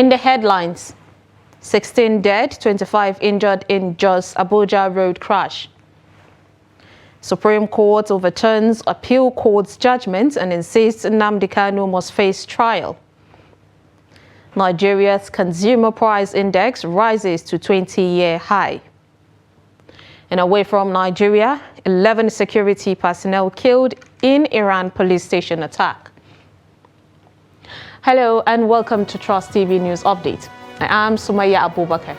In the headlines, 16 dead, 25 injured in Jos Abuja road crash. Supreme Court overturns appeal court's judgment and insists Nnamdi Kanu must face trial. Nigeria's consumer price index rises to 20-year high. And away from Nigeria, 11 security personnel killed in Iran police station attack. Hello and welcome to Trust TV News Update. I am Sumaya Abubakar.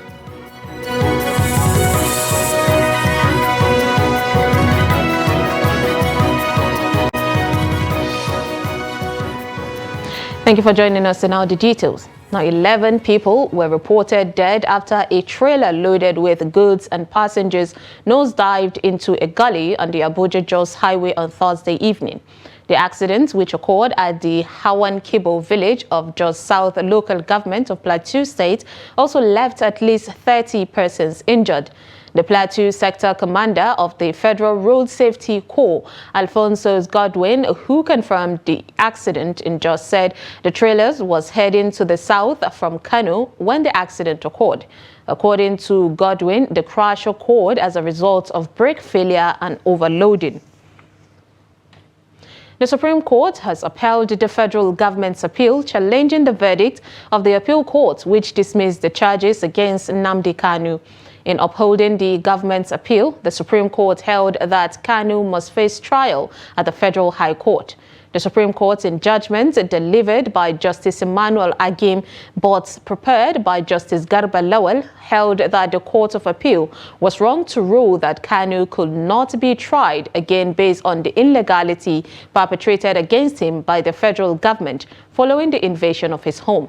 Thank you for joining us, and now the details. Now, 11 people were reported dead after a trailer loaded with goods and passengers nosedived into a gully on the Abuja-Jos highway on Thursday evening. The accident, which occurred at the Hawan Kibo village of Jos South local government of Plateau State, also left at least 30 persons injured. The Plateau Sector Commander of the Federal Road Safety Corps, Alphonsus Godwin, who confirmed the accident in Jos, said the trailer was heading to the south from Kano when the accident occurred. According to Godwin, the crash occurred as a result of brake failure and overloading. The Supreme Court has upheld the federal government's appeal challenging the verdict of the appeal court, which dismissed the charges against Nnamdi Kanu. In upholding the government's appeal, the Supreme Court held that Kanu must face trial at the Federal High Court. The Supreme Court, in judgment delivered by Justice Emmanuel Agim but prepared by Justice Garba Lawal, held that the Court of Appeal was wrong to rule that Kanu could not be tried again based on the illegality perpetrated against him by the federal government following the invasion of his home.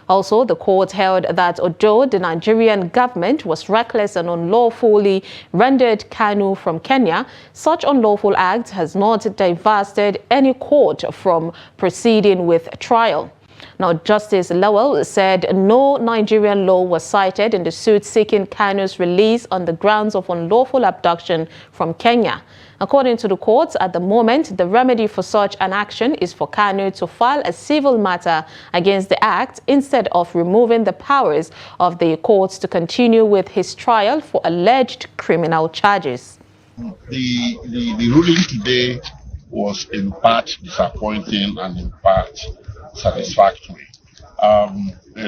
Also, the court held that although the Nigerian government was reckless and unlawfully rendered Kanu from Kenya, such unlawful act has not divested any court from proceeding with trial. Now, Justice Lawal said no Nigerian law was cited in the suit seeking Kanu's release on the grounds of unlawful abduction from Kenya. According to the court, at the moment, the remedy for such an action is for Kanu to file a civil matter against the act instead of removing the powers of the courts to continue with his trial for alleged criminal charges. The ruling today was in part disappointing and in part satisfactory. A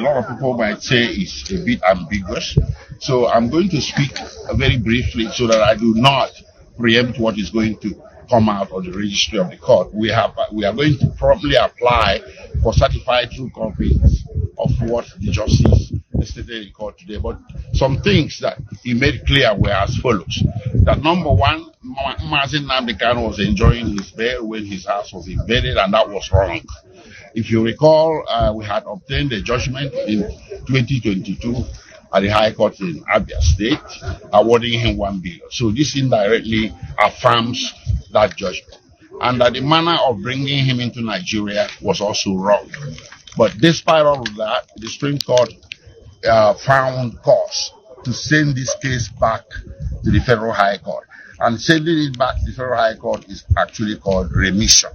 lot of people might say it's a bit ambiguous, so I'm going to speak very briefly so that I do not preempt what is going to come out of the registry of the court. We are going to promptly apply for certified true copies of what the justice stated in court today. But some things that he made clear were as follows: that number one, Mazin Nnamdi Kanu was enjoying his bail when his house was invaded, and that was wrong. If you recall, we had obtained a judgment in 2022 at the High Court in Abia State, awarding him 1 billion. So this indirectly affirms that judgment. And that the manner of bringing him into Nigeria was also wrong. But despite all of that, the Supreme Court found cause to send this case back to the Federal High Court. And sending it back to the Federal High Court is actually called remission.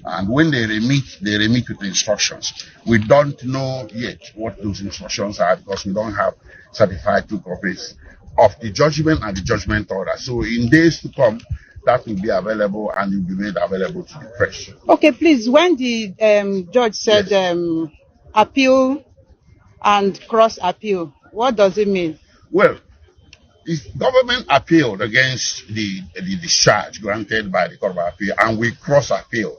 And when they remit with instructions. We don't know yet what those instructions are because we don't have certified true copies of the judgment and the judgment order. So in days to come, that will be available and will be made available to the press. Okay, please, when the judge said yes, appeal and cross appeal, what does it mean? Well, the government appealed against the discharge granted by the Court of Appeal, and we cross appealed,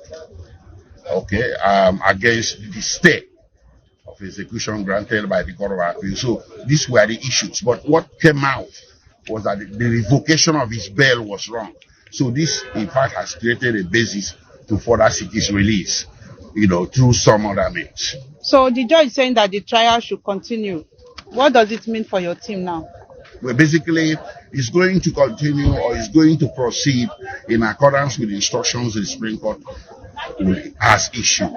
okay, against the stay of execution granted by the Court of Appeal. So these were the issues. But what came out was that the revocation of his bail was wrong. So this, in fact, has created a basis to further seek his release, through some other means. So the judge is saying that the trial should continue. What does it mean for your team now? Well, basically, it's going to continue or it's going to proceed in accordance with the instructions the Supreme Court has issued.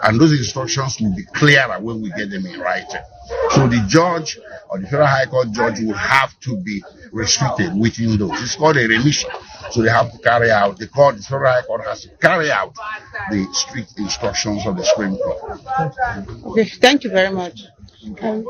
And those instructions will be clearer when we get them in writing. So the judge or the Federal High Court judge will have to be restricted within those. It's called a remission. So they have to carry out, the Federal High Court has to carry out the strict instructions of the Supreme Court. Okay, thank you very much. Okay.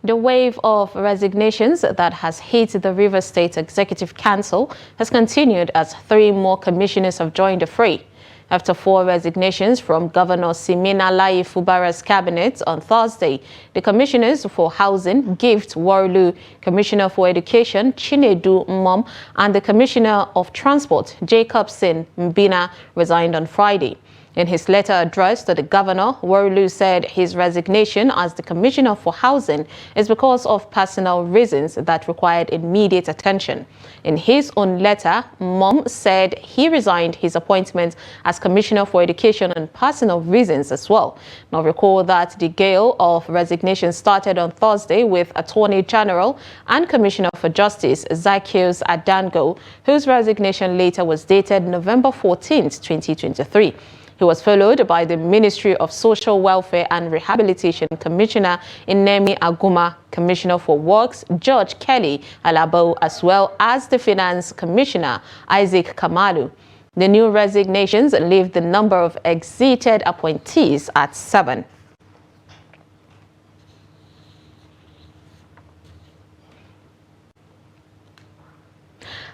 The wave of resignations that has hit the Rivers State Executive Council has continued as 3 more commissioners have joined the fray. After 4 resignations from Governor Siminalayi Fubara's cabinet on Thursday, the commissioners for Housing, Gift Warulu, Commissioner for Education, Chinedu Mmom, and the Commissioner of Transport, Jacobson Mbina, resigned on Friday. In his letter addressed to the governor, Warulu said his resignation as the Commissioner for Housing is because of personal reasons that required immediate attention. In his own letter, Mmom said he resigned his appointment as Commissioner for Education on personal reasons as well. Now recall that the gale of resignation started on Thursday with Attorney General and Commissioner for Justice Zacchaeus Adango, whose resignation later was dated November 14, 2023. He was followed by the Ministry of Social Welfare and Rehabilitation Commissioner Inemi Aguma, Commissioner for Works George Kelly Alabo, as well as the Finance Commissioner Isaac Kamalu. The new resignations leave the number of exited appointees at 7.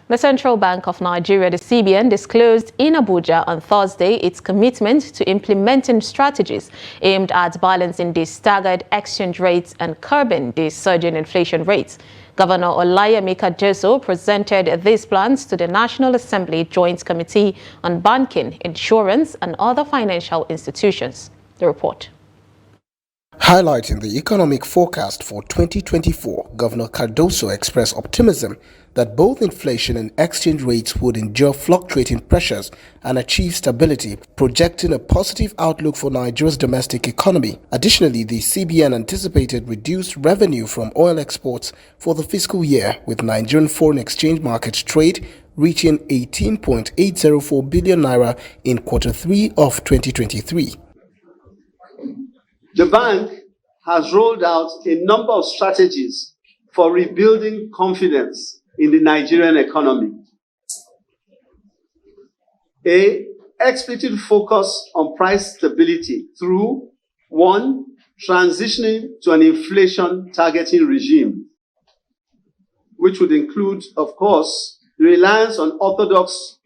The Central Bank of Nigeria, the CBN, disclosed in Abuja on Thursday its commitment to implementing strategies aimed at balancing the staggered exchange rates and curbing the surging inflation rates. Governor Olayemika Jeso presented these plans to the National Assembly Joint Committee on Banking, Insurance and Other Financial Institutions. The report. Highlighting the economic forecast for 2024, Governor Cardoso expressed optimism that both inflation and exchange rates would endure fluctuating pressures and achieve stability, projecting a positive outlook for Nigeria's domestic economy. Additionally, the CBN anticipated reduced revenue from oil exports for the fiscal year, with Nigerian foreign exchange market trade reaching 18.804 billion naira in Q3 of 2023. The bank has rolled out a number of strategies for rebuilding confidence in the Nigerian economy. A explicit focus on price stability through 1. Transitioning to an inflation targeting regime, which would include, of course, reliance on orthodox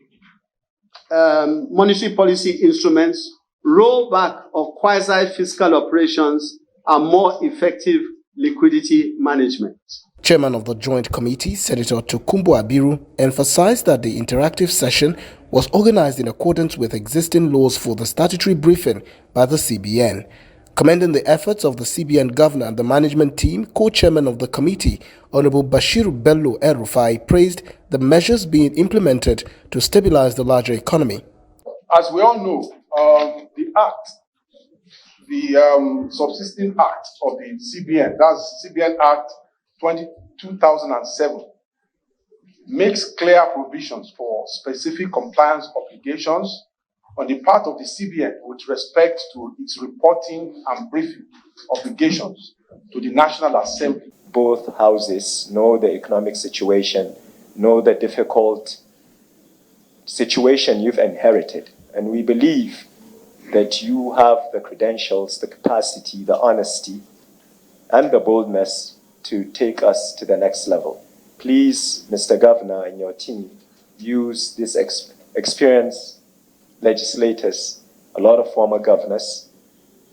monetary policy instruments, rollback of quasi-fiscal operations, and more effective liquidity management. Chairman of the Joint Committee, Senator Tokunbo Abiru, emphasized that the interactive session was organized in accordance with existing laws for the statutory briefing by the CBN. Commending the efforts of the CBN governor and the management team, co-chairman of the committee, Honorable Bashir Bello El-Rufai, praised the measures being implemented to stabilize the larger economy. As we all know, the subsisting act of the CBN, that's CBN Act 2007, makes clear provisions for specific compliance obligations on the part of the CBN with respect to its reporting and briefing obligations to the National Assembly. Both houses know the economic situation, know the difficult situation you've inherited, and we believe that you have the credentials, the capacity, the honesty, and the boldness to take us to the next level. Please, Mr. Governor and your team, use this experienced legislators, a lot of former governors,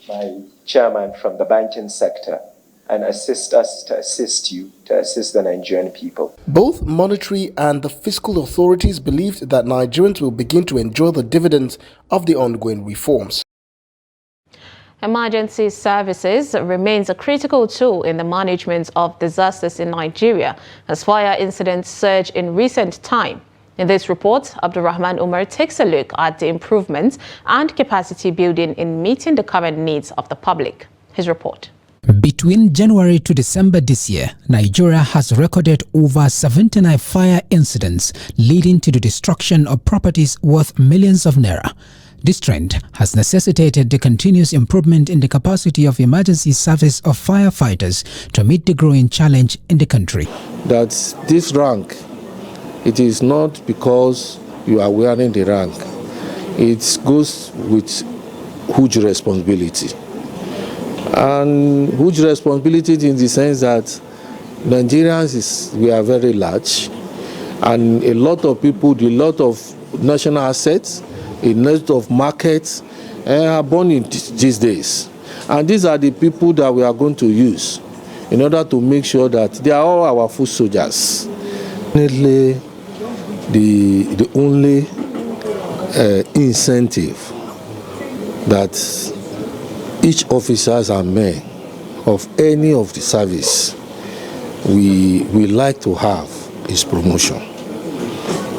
my chairman from the banking sector, and assist us to assist you, to assist the Nigerian people. Both monetary and the fiscal authorities believed that Nigerians will begin to enjoy the dividends of the ongoing reforms. Emergency services remains a critical tool in the management of disasters in Nigeria as fire incidents surge in recent time. In this report, Abdulrahman Umar takes a look at the improvements and capacity building in meeting the current needs of the public. His report. Between January to December this year, Nigeria has recorded over 79 fire incidents, leading to the destruction of properties worth millions of naira. This trend has necessitated the continuous improvement in the capacity of emergency service of firefighters to meet the growing challenge in the country. That this rank, it is not because you are wearing the rank. It goes with huge responsibility. and huge responsibility in the sense that Nigerians we are very large, and a lot of people, a lot of national assets, a lot of markets are born in these days. And these are the people that we are going to use in order to make sure that they are all our foot soldiers. Definitely the only incentive that each officers and men of any of the service we like to have is promotion.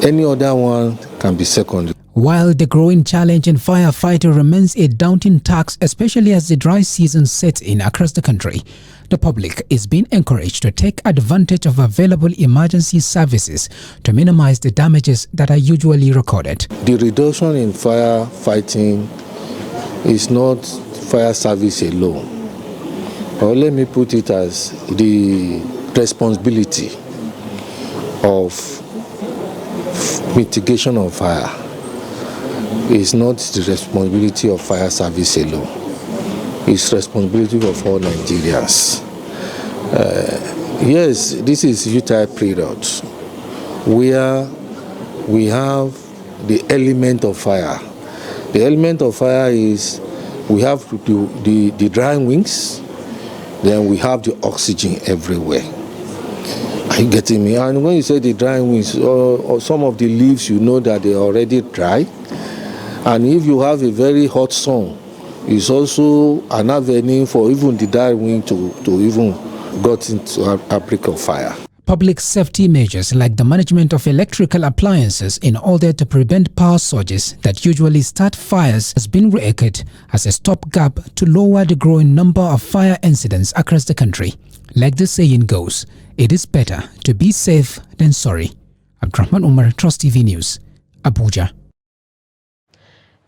Any other one can be secondary. While the growing challenge in firefighting remains a daunting task, especially as the dry season sets in across the country, the public is being encouraged to take advantage of available emergency services to minimize the damages that are usually recorded. The reduction in firefighting is not fire service alone, or let me put it as the responsibility of mitigation of fire is not the responsibility of fire service alone. It's responsibility of all Nigerians. Yes, this is utile period where we have the element of fire. The element of fire is we have the drying wings, then we have the oxygen everywhere. Are you getting me? And when you say the drying wings, or some of the leaves, you know that they are already dry. And if you have a very hot sun, it's also an avenue for even the dry wing to even got into a outbreak of fire. Public safety measures like the management of electrical appliances in order to prevent power surges that usually start fires has been re-echoed as a stopgap to lower the growing number of fire incidents across the country. Like the saying goes, it is better to be safe than sorry. Abdurrahman Umar, Trust TV News, Abuja.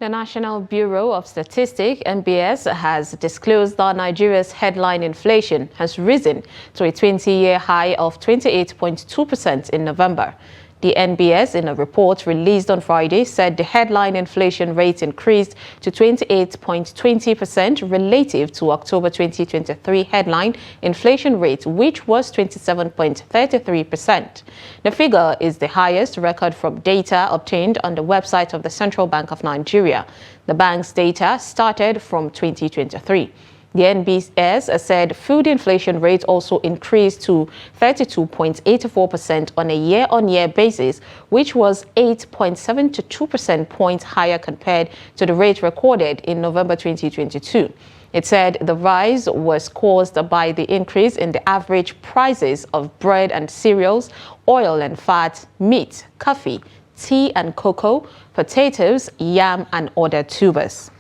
The National Bureau of Statistics (NBS) has disclosed that Nigeria's headline inflation has risen to a 20-year high of 28.2% in November. The NBS, in a report released on Friday, said the headline inflation rate increased to 28.20% relative to October 2023 headline inflation rate, which was 27.33%. The figure is the highest record from data obtained on the website of the Central Bank of Nigeria. The bank's data started from 2023. The NBS said food inflation rate also increased to 32.84% on a year-on-year basis, which was 8.72% points higher compared to the rate recorded in November 2022. It said the rise was caused by the increase in the average prices of bread and cereals, oil and fat, meat, coffee, tea and cocoa, potatoes, yam and other tubers.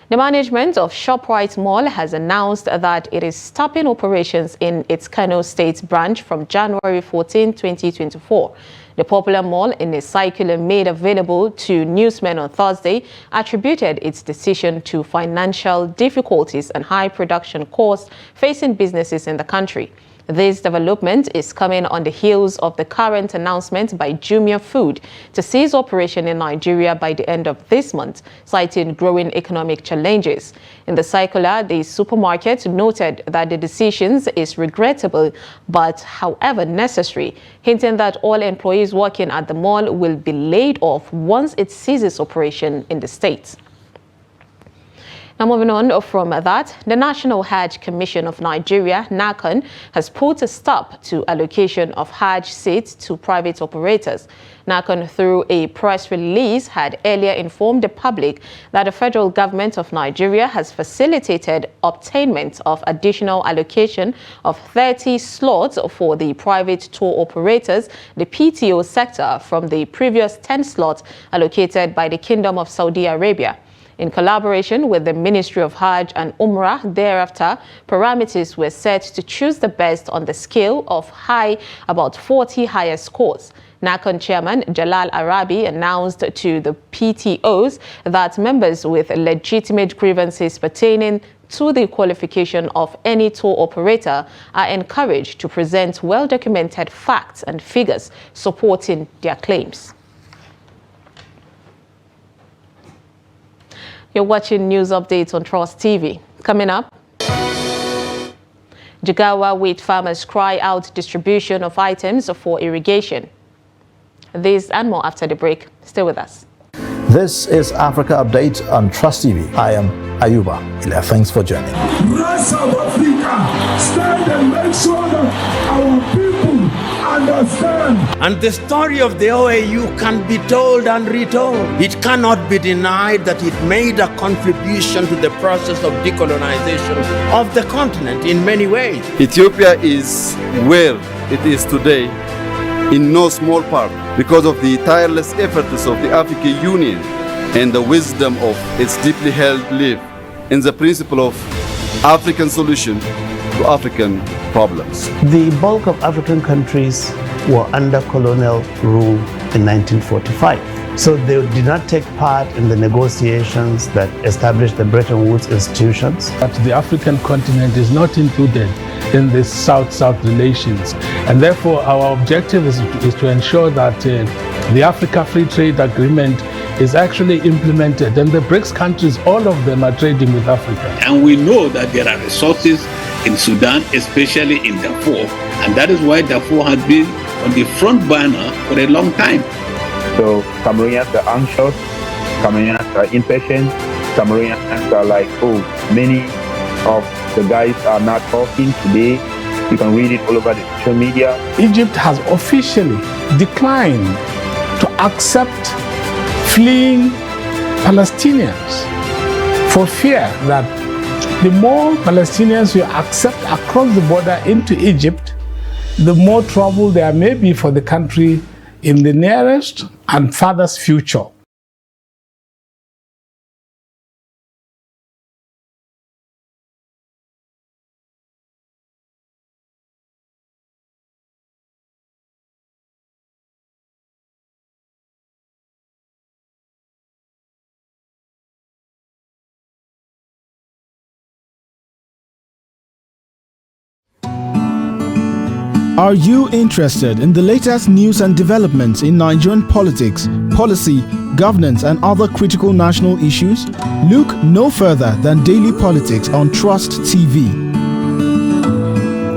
The management of ShopRite Mall has announced that it is stopping operations in its Kano State branch from January 14, 2024. The popular mall, in a circular made available to newsmen on Thursday, attributed its decision to financial difficulties and high production costs facing businesses in the country. This development is coming on the heels of the current announcement by Jumia Food to cease operation in Nigeria by the end of this month, citing growing economic challenges. In the circular, the supermarket noted that the decision is regrettable but, however, necessary, hinting that all employees working at the mall will be laid off once it ceases operation in the state. Now, moving on from that, the National Hajj Commission of Nigeria, NACON, has put a stop to allocation of Hajj seats to private operators. NACON, through a press release, had earlier informed the public that the federal government of Nigeria has facilitated obtainment of additional allocation of 30 slots for the private tour operators, the PTO sector, from the previous 10 slots allocated by the Kingdom of Saudi Arabia. In collaboration with the Ministry of Hajj and Umrah, thereafter, parameters were set to choose the best on the scale of about 40 higher scores. NACON Chairman Jalal Arabi announced to the PTOs that members with legitimate grievances pertaining to the qualification of any tour operator are encouraged to present well-documented facts and figures supporting their claims. You're watching News Updates on Trust TV. Coming up, Jigawa wheat farmers cry out distribution of items for irrigation. This and more after the break. Stay with us. This is Africa Update on Trust TV. I am Ayuba. Thanks for joining. Rest of Africa, stand and make sure that our people understand. And the story of the OAU can be told and retold. It cannot be denied that it made a contribution to the process of decolonization of the continent in many ways. Ethiopia is where it is today in no small part because of the tireless efforts of the African Union and the wisdom of its deeply held belief in the principle of African solution to African problems. The bulk of African countries were under colonial rule in 1945. So they did not take part in the negotiations that established the Bretton Woods institutions. But the African continent is not included in the South-South relations. And therefore, our objective is to ensure that the Africa Free Trade Agreement is actually implemented. And the BRICS countries, all of them are trading with Africa. And we know that there are resources in Sudan, especially in Darfur. And that is why Darfur has been on the front burner for a long time. So Cameroonians are anxious, Cameroonians are impatient, Cameroonians are like, oh, many of the guys are not talking today. You can read it all over the social media. Egypt has officially declined to accept fleeing Palestinians for fear that the more Palestinians you accept across the border into Egypt, the more trouble there may be for the country in the nearest and farthest future. Are you interested in the latest news and developments in Nigerian politics, policy, governance, and other critical national issues? Look no further than Daily Politics on Trust TV.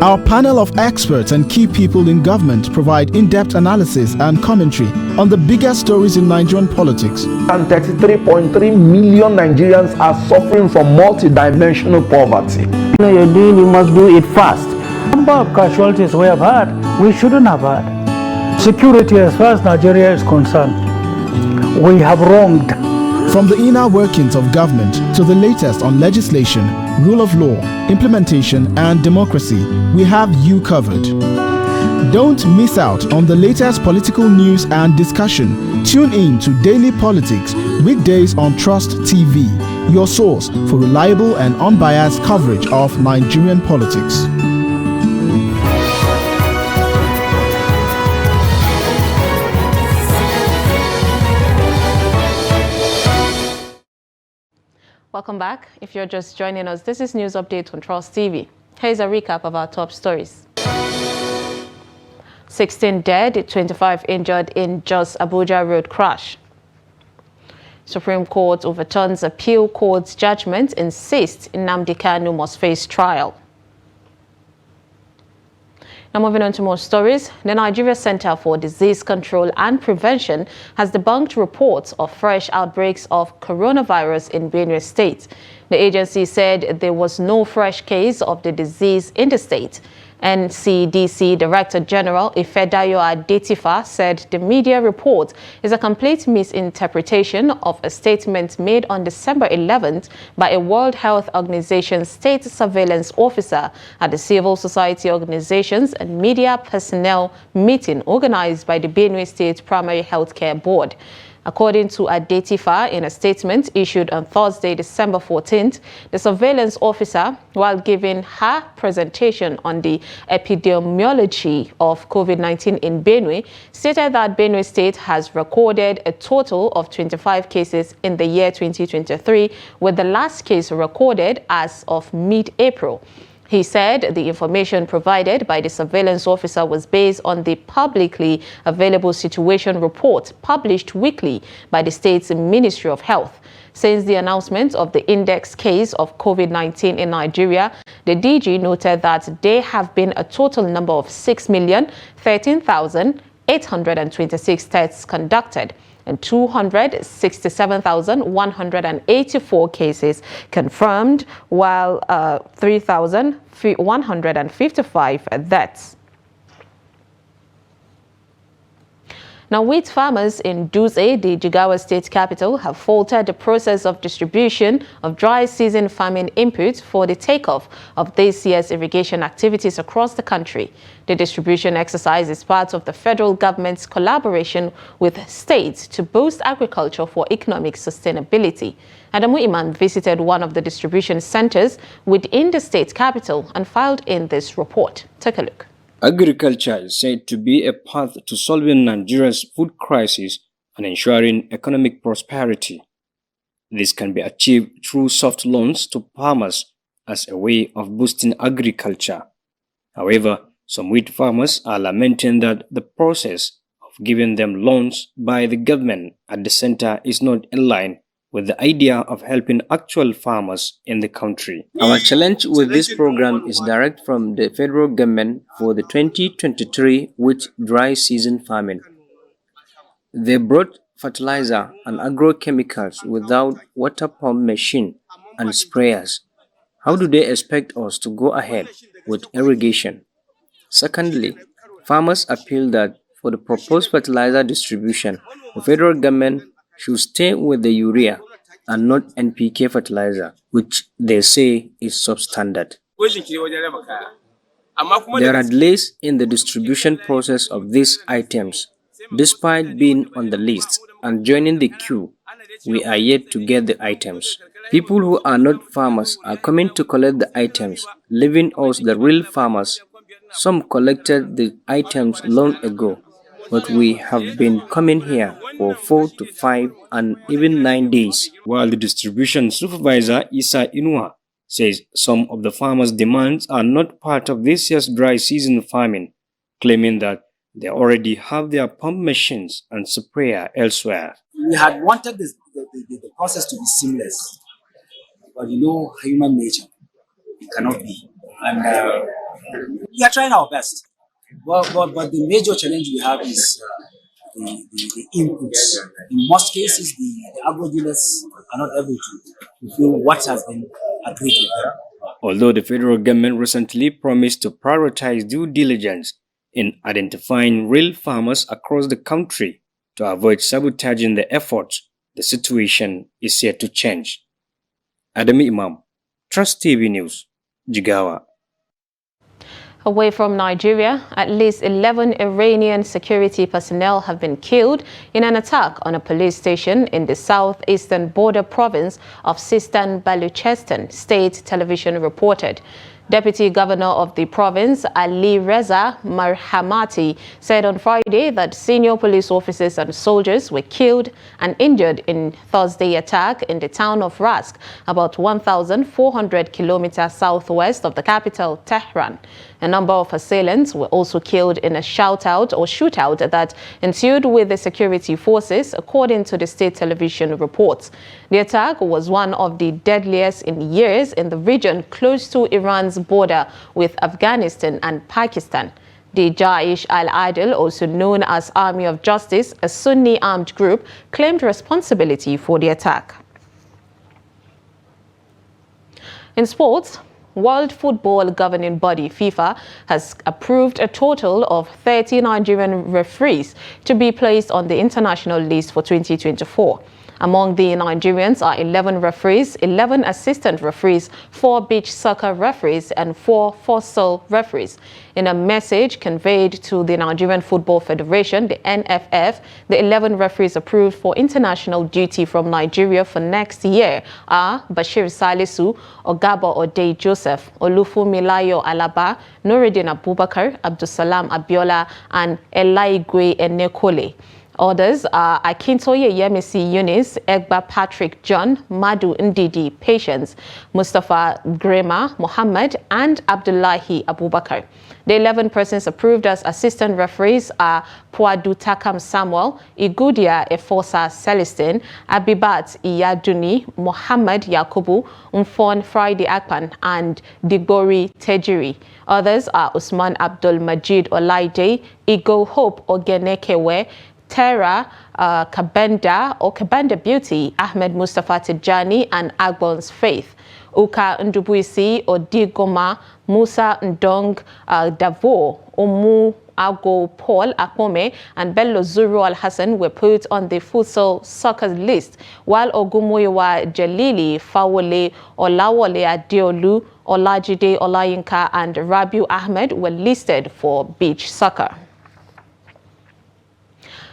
Our panel of experts and key people in government provide in-depth analysis and commentary on the biggest stories in Nigerian politics. And 33.3 million Nigerians are suffering from multidimensional poverty. You're doing, you must do it fast. Number of casualties we have had, we shouldn't have had. Security, as far as Nigeria is concerned, we have wronged. From the inner workings of government to the latest on legislation, rule of law, implementation, and democracy, we have you covered. Don't miss out on the latest political news and discussion. Tune in to Daily Politics, weekdays on Trust TV, your source for reliable and unbiased coverage of Nigerian politics. Welcome back. If you're just joining us, this is News Update on Trust TV. Here's a recap of our top stories. 16 dead, 25 injured in Jos Abuja road crash. Supreme Court overturns appeal court's judgment, insists Nnamdi Kanu must face trial. Now moving on to more stories, the Nigeria Center for Disease Control and Prevention has debunked reports of fresh outbreaks of coronavirus in Benue State. The agency said there was no fresh case of the disease in the state. NCDC Director General Ifedayo Adetifa said the media report is a complete misinterpretation of a statement made on December 11th by a World Health Organization state surveillance officer at the civil society organizations and media personnel meeting organized by the Benue State Primary Healthcare Board. According to Adetifa, in a statement issued on Thursday, December 14th, the surveillance officer, while giving her presentation on the epidemiology of COVID-19 in Benue, stated that Benue State has recorded a total of 25 cases in the year 2023, with the last case recorded as of mid-April. He said the information provided by the surveillance officer was based on the publicly available situation report published weekly by the state's Ministry of Health. Since the announcement of the index case of COVID-19 in Nigeria, the DG noted that there have been a total number of 6,013,826 tests conducted and 267,184 cases confirmed, while 3,155 deaths. Now, wheat farmers in Dutse, the Jigawa state capital, have faltered the process of distribution of dry season farming inputs for the takeoff of this year's irrigation activities across the country. The distribution exercise is part of the federal government's collaboration with states to boost agriculture for economic sustainability. Adamu Iman visited one of the distribution centers within the state capital and filed in this report. Take a look. Agriculture is said to be a path to solving Nigeria's food crisis and ensuring economic prosperity. This can be achieved through soft loans to farmers as a way of boosting agriculture. However, some wheat farmers are lamenting that the process of giving them loans by the government at the center is not in line with the idea of helping actual farmers in the country. Our challenge with this program is direct from the federal government for the 2023 wheat dry season farming. They brought fertilizer and agrochemicals without water pump machine and sprayers. How do they expect us to go ahead with irrigation? Secondly, farmers appeal that for the proposed fertilizer distribution, the federal government should stay with the urea and not NPK fertilizer, which they say is substandard. There are delays in the distribution process of these items. Despite being on the list and joining the queue, we are yet to get the items. People who are not farmers are coming to collect the items, leaving us the real farmers. Some collected the items long ago, but we have been coming here for 4 to 5 and even 9 days. While the distribution supervisor, Isa Inua, says some of the farmers' demands are not part of this year's dry season farming, claiming that they already have their pump machines and sprayer elsewhere. We had wanted the process to be seamless, but you know, human nature, it cannot be. And we are trying our best. But the major challenge we have is the inputs. In most cases, the agro dealers are not able to fulfill what has been agreed with them. Although the federal government recently promised to prioritize due diligence in identifying real farmers across the country to avoid sabotaging the efforts, the situation is yet to change. Adamu Imam, Trust TV News, Jigawa. Away from Nigeria, at least 11 Iranian security personnel have been killed in an attack on a police station in the southeastern border province of Sistan Baluchistan, state television reported. Deputy Governor of the province, Ali Reza Marhamati, said on Friday that senior police officers and soldiers were killed and injured in Thursday attack in the town of Rask, about 1,400 kilometers southwest of the capital, Tehran. A number of assailants were also killed in a shootout that ensued with the security forces, according to the state television reports. The attack was one of the deadliest in years in the region close to Iran's border with Afghanistan and Pakistan. The Jaish al-Adil, also known as Army of Justice, a Sunni armed group, claimed responsibility for the attack. In sports, World Football Governing Body FIFA has approved a total of 30 Nigerian referees to be placed on the international list for 2024. Among the Nigerians are 11 referees, 11 assistant referees, 4 beach soccer referees, and 4 futsal referees. In a message conveyed to the Nigerian Football Federation, the NFF, the 11 referees approved for international duty from Nigeria for next year are Bashir Salisu, Ogabo Ode Joseph, Olufumilayo Alaba, Nuruddin Abubakar, Abdusalam Abiola, and Elaigwe Enekole. Others are Akintoye Yemisi Eunice, Egba Patrick John, Madu Ndidi Patience, Mustafa Grema Mohammed, and Abdullahi Abubakar. The 11 persons approved as assistant referees are Puadu Takam Samuel, Igudia Efosa Celestin, Abibat Iyaduni, Mohammed Yakubu, Umfon Friday Akpan, and Digbori Tejiri. Others are Usman Abdul Majid Olaide, Igo Hope Ogenekewe, Tera Kabenda Beauty, Ahmed Mustafa Tijani, and Agbon's Faith. Uka Ndubuisi Odigoma, Musa Ndong Davo, Omu Ago Paul Akpome, and Bello Zuru Al-Hassan were put on the futsal soccer list, while Ogumoyowa Jalili, Fawole, Olawole Adeolu, Olajide Olayinka, and Rabiu Ahmed were listed for beach soccer.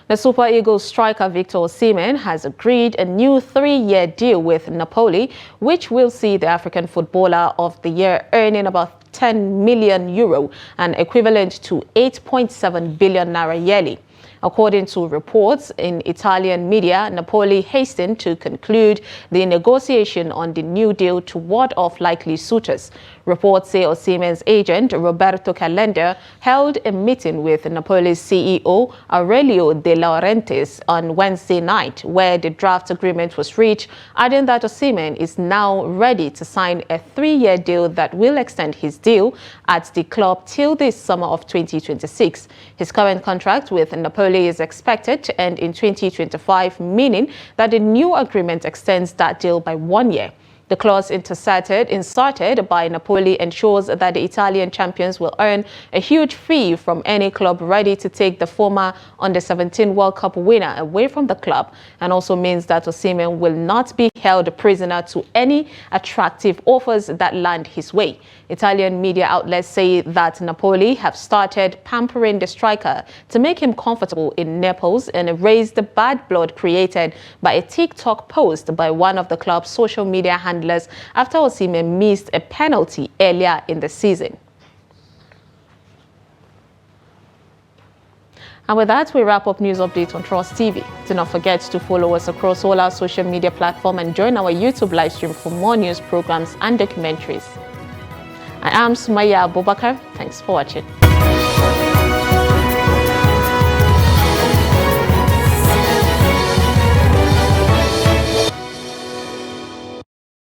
The Super Eagles striker Victor Osimhen has agreed a new 3-year deal with Napoli, which will see the African Footballer of the Year earning about 10 million euro and equivalent to 8.7 billion naira yearly. According to reports in Italian media, Napoli hastened to conclude the negotiation on the new deal to ward off likely suitors. Reports say Osimhen's agent, Roberto Calenda, held a meeting with Napoli's CEO, Aurelio De Laurentiis, on Wednesday night, where the draft agreement was reached, adding that Osimhen is now ready to sign a 3-year deal that will extend his deal at the club till this summer of 2026. His current contract with Napoli is expected to end in 2025, meaning that the new agreement extends that deal by 1 year. The clause inserted by Napoli ensures that the Italian champions will earn a huge fee from any club ready to take the former Under-17 World Cup winner away from the club, and also means that Osimhen will not be held prisoner to any attractive offers that land his way. Italian media outlets say that Napoli have started pampering the striker to make him comfortable in Naples and erase the bad blood created by a TikTok post by one of the club's social media handlers after Osimhen missed a penalty earlier in the season. And with that, we wrap up News Update on Trust TV. Do not forget to follow us across all our social media platforms and join our YouTube live stream for more news programs and documentaries. I am Sumaya Abubakar. Thanks for watching.